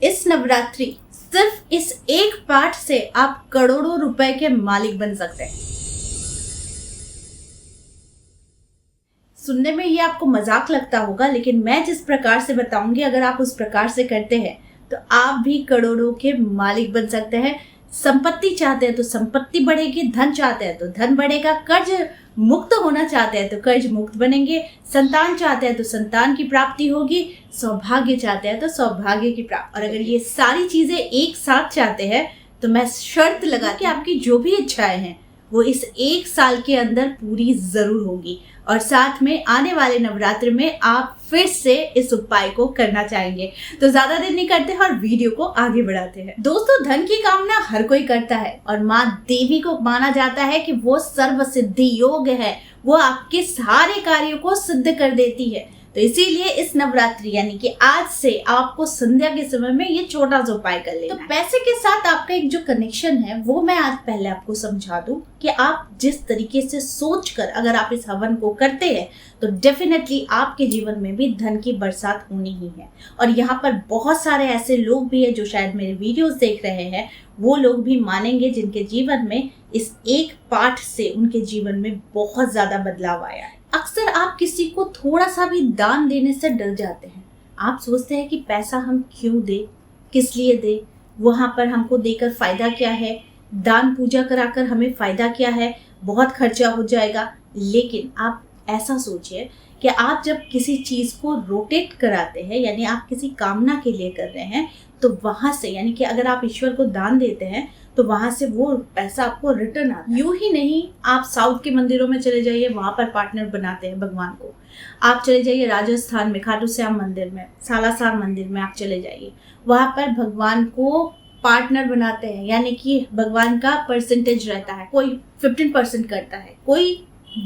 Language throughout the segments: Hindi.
इस नवरात्रि सिर्फ इस एक पाठ से आप करोड़ों रुपए के मालिक बन सकते हैं। सुनने में ये आपको मजाक लगता होगा, लेकिन मैं जिस प्रकार से बताऊंगी, अगर आप उस प्रकार से करते हैं तो आप भी करोड़ों के मालिक बन सकते हैं। संपत्ति चाहते हैं तो संपत्ति बढ़ेगी, धन चाहते हैं तो धन बढ़ेगा, कर्ज मुक्त होना चाहते हैं तो कर्ज मुक्त बनेंगे, संतान चाहते हैं तो संतान की प्राप्ति होगी, सौभाग्य चाहते हैं तो सौभाग्य की प्राप्ति। और अगर ये सारी चीजें एक साथ चाहते हैं तो मैं शर्त लगा कि आपकी जो भी इच्छाएं हैं वो इस एक साल के अंदर पूरी जरूर होगी। और साथ में आने वाले नवरात्र में आप फिर से इस उपाय को करना चाहेंगे। तो ज्यादा देर नहीं करते और वीडियो को आगे बढ़ाते हैं। दोस्तों, धन की कामना हर कोई करता है और माँ देवी को माना जाता है कि वो सर्व सिद्धि योग है, वो आपके सारे कार्यों को सिद्ध कर देती है। तो इसीलिए इस नवरात्रि यानी कि आज से आपको संध्या के समय में ये छोटा सा उपाय कर लेना। तो पैसे के साथ आपका एक जो कनेक्शन है वो मैं आज पहले आपको समझा दूं कि आप जिस तरीके से सोचकर अगर आप इस हवन को करते हैं तो डेफिनेटली आपके जीवन में भी धन की बरसात होनी ही है। और यहाँ पर बहुत सारे ऐसे लोग भी हैं जो शायद मेरे वीडियोस देख रहे हैं, वो लोग भी मानेंगे जिनके जीवन में इस एक पाठ से उनके जीवन में बहुत ज्यादा बदलाव आया है। अक्सर आप किसी को थोड़ा सा भी दान देने से डर जाते हैं। आप सोचते हैं कि पैसा हम क्यों दे, किस लिए दे, वहां पर हमको देकर फायदा क्या है, दान पूजा कराकर हमें फायदा क्या है, बहुत खर्चा हो जाएगा। लेकिन आप ऐसा सोचिए कि आप जब किसी चीज को रोटेट कराते हैं, यानी आप किसी कामना के लिए कर रहे हैं, तो वहां से यानी कि अगर आप ईश्वर को दान देते हैं तो वहां से वो पैसा आपको रिटर्न आता है। यूं ही नहीं, आप साउथ के मंदिरों में चले जाइए, वहां पर पार्टनर बनाते हैं भगवान को। आप चले जाइए राजस्थान में खाटू श्याम मंदिर में, सालासर मंदिर में आप चले जाइए, वहां पर भगवान को पार्टनर बनाते हैं, यानी कि भगवान का परसेंटेज रहता है। कोई 15% करता है, कोई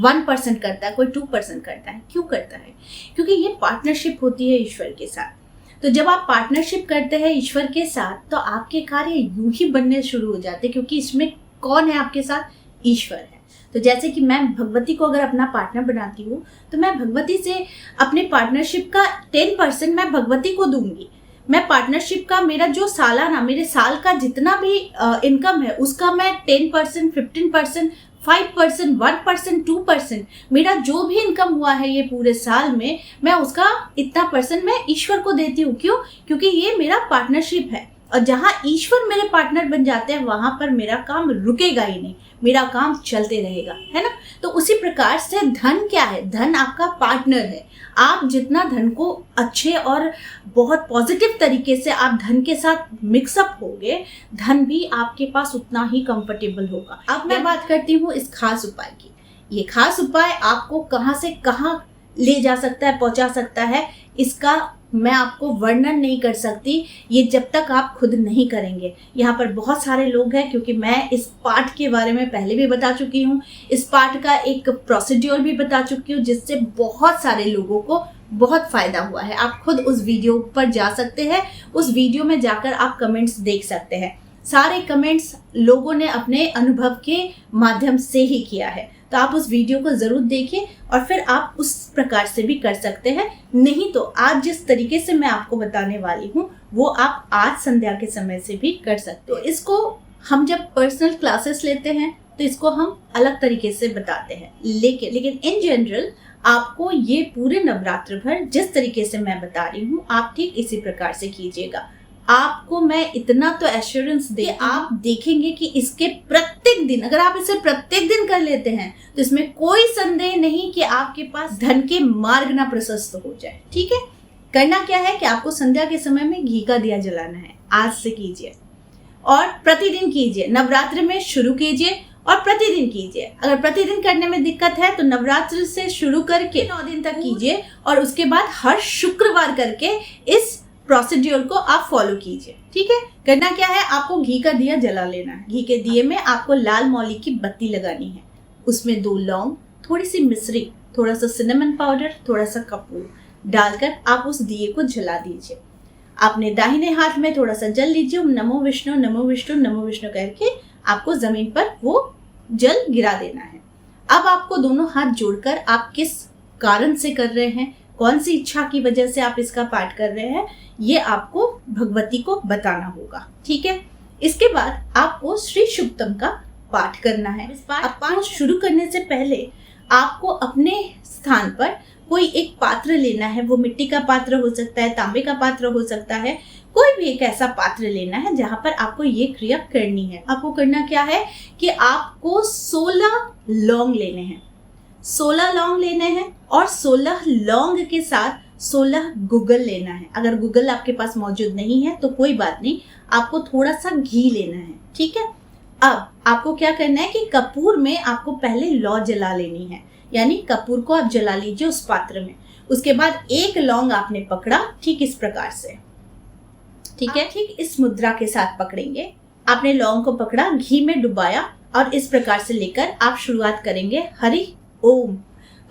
1% करता है, कोई 2% करता है। क्यों करता है? क्योंकि ये पार्टनरशिप होती है ईश्वर के साथ। तो जब आप पार्टनरशिप करते हैं ईश्वर के साथ तो आपके कार्य यूं ही बनने शुरू हो जाते हैं, क्योंकि इसमें कौन है आपके साथ? ईश्वर है। तो जैसे कि मैं भगवती को अगर अपना पार्टनर बनाती हूँ तो मैं भगवती से अपने पार्टनरशिप का 10% मैं भगवती को दूंगी। मैं पार्टनरशिप का मेरा जो सालाना, मेरे साल का जितना भी इनकम है उसका मैं 10%, 15%, 5%, 1%, 2%, मेरा जो भी इनकम हुआ है ये पूरे साल में, मैं उसका इतना परसेंट मैं ईश्वर को देती हूँ। क्यों? क्योंकि ये मेरा पार्टनरशिप है। और जहाँ ईश्वर मेरे पार्टनर बन जाते हैं वहां पर मेरा काम रुकेगा ही नहीं, मेरा काम चलते रहेगा, है ना। तो उसी प्रकार से धन क्या है? धन आपका पार्टनर है। आप जितना धन को अच्छे और बहुत पॉजिटिव तरीके से आप धन के साथ मिक्सअप होगे, धन भी आपके पास उतना ही कंफर्टेबल होगा। अब मैं बात करती हूँ इस खास उपाय की। ये खास उपाय आपको कहाँ से कहाँ ले जा सकता है, पहुंचा सकता है, इसका मैं आपको वर्णन नहीं कर सकती ये जब तक आप खुद नहीं करेंगे। यहाँ पर बहुत सारे लोग हैं, क्योंकि मैं इस पाठ के बारे में पहले भी बता चुकी हूँ, इस पाठ का एक प्रोसीड्योर भी बता चुकी हूँ, जिससे बहुत सारे लोगों को बहुत फायदा हुआ है। आप खुद उस वीडियो पर जा सकते हैं, उस वीडियो में जाकर आप कमेंट्स देख सकते हैं। सारे कमेंट्स लोगों ने अपने अनुभव के माध्यम से ही किया है। तो आप उस वीडियो को जरूर देखिए और फिर आप उस प्रकार से भी कर सकते हैं। नहीं तो आज जिस तरीके से मैं आपको बताने वाली हूँ वो आप आज संध्या के समय से भी कर सकते हो। तो इसको हम जब पर्सनल क्लासेस लेते हैं तो इसको हम अलग तरीके से बताते हैं, लेकिन इन जनरल आपको ये पूरे नवरात्र भर जिस तरीके से मैं बता रही हूँ आप ठीक इसी प्रकार से कीजिएगा। आपको मैं इतना तो एश्योरेंस दे, आप देखेंगे कि इसके प्रत्येक दिन, अगर आप इसे प्रत्येक दिन कर लेते हैं तो इसमें कोई संदेह नहीं कि आपके पास धन के मार्ग ना प्रशस्त हो जाए। ठीक है, करना क्या है कि आपको संध्या के समय में घी का दिया जलाना है। आज से कीजिए और प्रतिदिन कीजिए। नवरात्र में शुरू कीजिए और प्रतिदिन कीजिए। अगर प्रतिदिन करने में दिक्कत है तो नवरात्र से शुरू करके 9 दिन तक कीजिए और उसके बाद हर शुक्रवार करके इस प्रोसीड्योर को आप फॉलो कीजिए। ठीक है, करना क्या है, आपको घी का दिया जला लेना है। घी के दिए में आपको लाल मौली की बत्ती लगानी है, उसमें 2 लौंग, थोड़ी सी मिश्री, थोड़ा सा सिनेमन पाउडर, थोड़ा सा कपूर डालकर आप उस दिए को जला दीजिए। अपने दाहिने हाथ में थोड़ा सा जल लीजिए, नमो विष्णु नमो विष्णु नमो विष्णु करके आपको जमीन पर वो जल गिरा देना है। अब आपको दोनों हाथ जोड़कर आप किस कारण से कर रहे हैं, कौन सी इच्छा की वजह से आप इसका पाठ कर रहे हैं, ये आपको भगवती को बताना होगा। ठीक है, इसके बाद आपको श्री शुक्तम का पाठ करना है। इस पाठ शुरू करने से पहले आपको अपने स्थान पर कोई एक पात्र लेना है। वो मिट्टी का पात्र हो सकता है, तांबे का पात्र हो सकता है, कोई भी एक ऐसा पात्र लेना है जहां पर आपको ये क्रिया करनी है। आपको करना क्या है कि आपको 16 लौंग लेने हैं, 16 लौंग लेने हैं और 16 लौंग के साथ 16 गुगल लेना है। अगर गुगल आपके पास मौजूद नहीं है तो कोई बात नहीं, आपको थोड़ा सा घी लेना है। ठीक है, अब आपको क्या करना है कि कपूर में आपको पहले लौ जला लेनी है, यानी कपूर को आप जला लीजिए उस पात्र में। उसके बाद एक लौंग आपने पकड़ा, ठीक इस प्रकार से। ठीक है, ठीक इस मुद्रा के साथ पकड़ेंगे। आपने लौंग को पकड़ा, घी में डुबाया और इस प्रकार से लेकर आप शुरुआत करेंगे हरि ओम।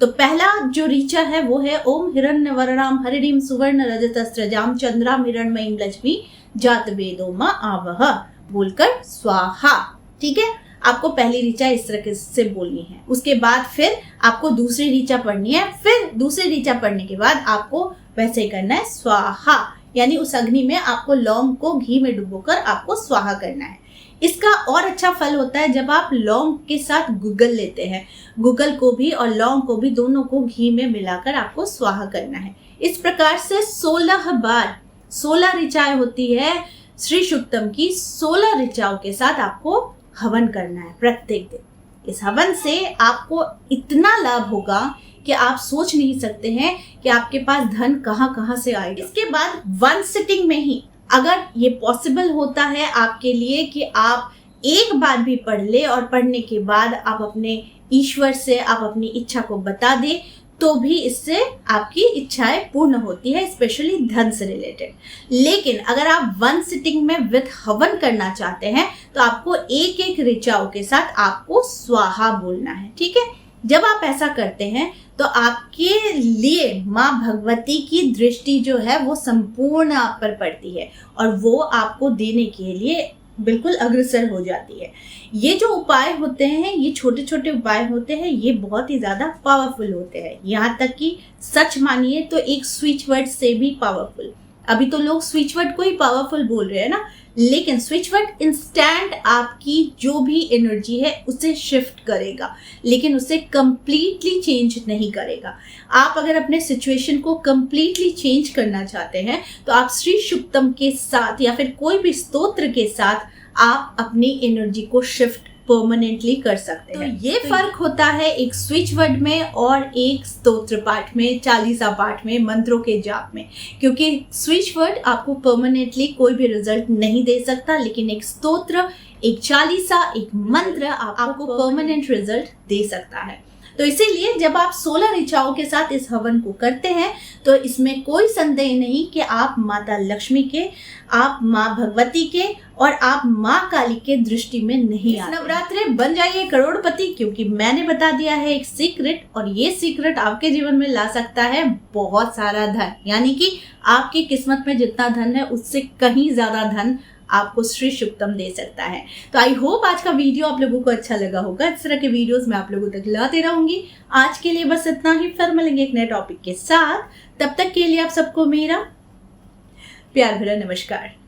तो पहला जो ऋचा है वो है ओम हिरण्यवर्णाम हरिणीम सुवर्ण रजतस्रजाम चंद्राम हिरण्मयीम लक्ष्मी जात वेदो मा आवह बोलकर स्वाहा। ठीक है, आपको पहली ऋचा इस तरह से बोलनी है। उसके बाद फिर आपको दूसरी ऋचा पढ़नी है, फिर दूसरी ऋचा पढ़ने के बाद आपको वैसे ही करना है स्वाहा, यानी उस अग्नि में आपको लौंग को घी में डुबोकर आपको स्वाहा करना है। इसका और अच्छा फल होता है जब आप लौंग के साथ गुगल लेते हैं। गुगल को भी और लौंग को भी दोनों को घी में मिलाकर आपको स्वाहा करना है। इस प्रकार से 16 बार 16 ऋचाएं होती है श्री शुक्तम की। 16 ऋचाओं के साथ आपको हवन करना है प्रत्येक दिन। इस हवन से आपको इतना लाभ होगा कि आप सोच नहीं सकते हैं कि आपके पास धन कहाँ कहाँ से आएगा। इसके बाद 1 सिटिंग में ही अगर ये पॉसिबल होता है आपके लिए कि आप एक बार भी पढ़ ले और पढ़ने के बाद आप अपने ईश्वर से आप अपनी इच्छा को बता दे, तो भी इससे आपकी इच्छाएं पूर्ण होती है, स्पेशली धन से रिलेटेड। लेकिन अगर आप 1 सिटिंग में विद हवन करना चाहते हैं तो आपको एक एक ऋचाओं के साथ आपको स्वाहा बोलना है। ठीक है, जब आप ऐसा करते हैं तो आपके लिए माँ भगवती की दृष्टि जो है वो संपूर्ण आप पर पड़ती है और वो आपको देने के लिए बिल्कुल अग्रसर हो जाती है। ये जो उपाय होते हैं, ये छोटे छोटे उपाय होते हैं, ये बहुत ही ज्यादा पावरफुल होते हैं। यहाँ तक कि सच मानिए तो एक स्विच वर्ड से भी पावरफुल। अभी तो लोग स्विच वर्ड को ही पावरफुल बोल रहे हैं ना, लेकिन स्विच वर्ड इंस्टेंट आपकी जो भी एनर्जी है उसे शिफ्ट करेगा, लेकिन उसे कंप्लीटली चेंज नहीं करेगा। आप अगर अपने सिचुएशन को कंप्लीटली चेंज करना चाहते हैं तो आप श्री शुक्तम के साथ या फिर कोई भी स्तोत्र के साथ आप अपनी एनर्जी को शिफ्ट परमानेंटली कर सकते हैं। तो ये फर्क होता है एक स्विच वर्ड में और एक स्तोत्र पाठ में, चालीसा पाठ में, मंत्रों के जाप में। क्योंकि स्विच वर्ड आपको परमानेंटली कोई भी रिजल्ट नहीं दे सकता, लेकिन एक स्तोत्र, एक चालीसा, एक मंत्र आपको परमानेंट रिजल्ट दे सकता है। तो इसीलिए जब आप 16 ऋचाओं के साथ इस हवन को करते हैं तो इसमें कोई संदेह नहीं कि आप माता लक्ष्मी के, आप माँ भगवती के और आप माँ काली के दृष्टि में नहीं आते। नवरात्रे बन जाइए करोड़पति, क्योंकि मैंने बता दिया है एक सीक्रेट, और ये सीक्रेट आपके जीवन में ला सकता है बहुत सारा धन। यानी कि आपकी किस्मत में जितना धन है उससे कहीं ज्यादा धन आपको श्री शुक्तम दे सकता है। तो आई होप आज का वीडियो आप लोगों को अच्छा लगा होगा। इस तरह के वीडियोस मैं आप लोगों तक लाते रहूंगी। आज के लिए बस इतना ही, फिर मिलेंगे एक नए टॉपिक के साथ। तब तक के लिए आप सबको मेरा प्यार भरा नमस्कार।